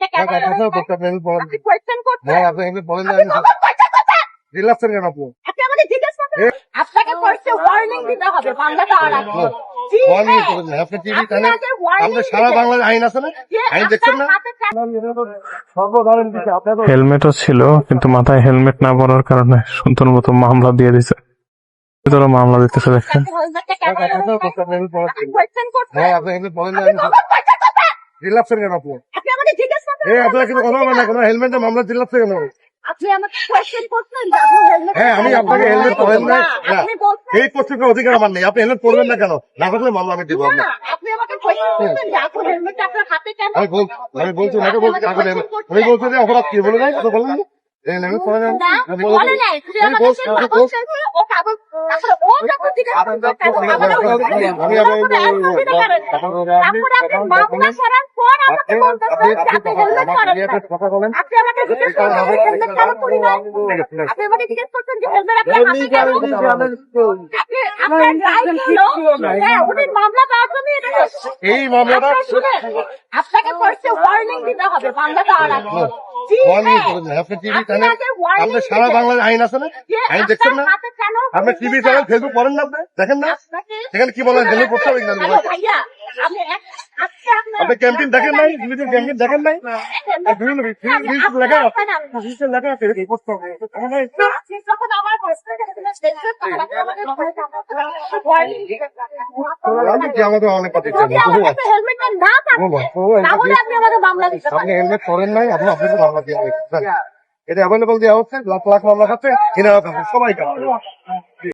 হেলমেটটা কেন আপনি কোয়েশ্চেন করছেন? কেন আপু আপনি আমাকে জিজ্ঞেস করছেন? আপনাকে ফার্স্ট ওয়ার্নিং দিতে হবে মামলা দেওয়ার আগে। জি, warning হ্যাঁ। করেন না। আপনি টিভি চ্যানেল আপনাকে warning আমাদের সারা দিতে- বাংলার আইন আছে না? যে আইন দেখছেন না? আপনার হাতে হেলমেটও ছিল কিন্তু মাথায় হেলমেট না পরার কারণে সুন্দর মতো মামলা দিয়ে দিছে। ভিতরে মামলা দিতেছে দেখেন। আপনাকে হেলমেটটা কেন আপনি কোয়েশ্চেন করছেন? আপনি এগুলো বলেন না। আপনি কখন question করছেন? চিল্লাচ্ছেন কেন আপু? আপনি আমাকে জিজ্ঞেস করছেন? আপনারা কিন্তু কথা বলেন না, কোনো হেলমেটের মামলা চিল্লাচ্ছে কেন? আপনি আমাকে কোয়েশ্চেন করছেন যে আপনি হেলমেট হ্যাঁ, আমি আপনাকে হেলমেট পরেন না। আপনি বলছেন এই প্রত্যেকটা অধিকার আমার নেই। আপনি হেলমেট পরবেন না কেন? না থাকলে মামলা আমি দিব না, আপনি আমাকে কোয়েশ্চন করছেন যে আপনি হেলমেটটা আপনার হাতে কেন? আমি বলছি ওনাকে বলছি কাকে নেবেন। উনি বলছে যে অপরাধ কি বলে নাই, কথা বলেন না। হেলমেট পরে নেন। না, বলে নাই। শুধু আমাকে সে কাগজ চাইছে, ও কাগজ আসলে ও যখন জিজ্ঞেস করছে, কাগজ আমাকে তারপরে আপনি মামলা করার পর আমাকে বলতেছেন যে আপনি হেলমেট পরেন না। কথা বলেন। আপনি আমাকে জিজ্ঞেস করছেন হেলমেট কেন পরি না? আপনি আমাকে জিজ্ঞেস করছেন যে হেলমেট আপনার হাতে কেন? আপনার রাইট হলো, হ্যাঁ, উনি মামলা দেওয়ার জন্য এটা করছে। এই মামলাটা আপনার শুনেন, আপনাকে ফার্স্ট ওয়ার্নিং দিতে হবে মামলা দেওয়ার আগে। জি, warning হ্যাঁ। করেন না। আপনি টিভি আপনি চ্যানেল আগে warning আমাদের সারা দিবেন। বাংলার আইন আছে না? যে আইন দেখছেন না? আপনার হাতে কেন আপনি টিভি চ্যানেল ফেসবুক পড়েন না? আপনি দেখেন না? আপনাকে- সেখানে কি বলেন? হেলমেট পড়তে হবে কিনা? হ্যালো ভাইয়া, আপনি আজকে আপনি ক্যাম্পেইন দেখেন নাই? টিভিতে ক্যাম্পেইন দেখেন নাই? বিভিন্ন লেখা আছে। লেখা আছে, এই পড়তে হবে। আপনি যখন আমার প্রশ্নের দেখছেন, তখন আপনি আমাকে warning দিবেন। আমি কি আমাদের অনেক কথা যদি আমার কাছে হেলমেটটা না থাকে, তাহলে আপনি আমাকে মামলা দিতে আপনি পারেন। হেলমেট পরেন নাই, আপনি আপনাকে মামলা দিয়ে এটা অ্যাভেলেবল দেওয়া হচ্ছে, লাখ লাখ মামলা খাচ্ছে, এনারা সবাই খাচ্ছে।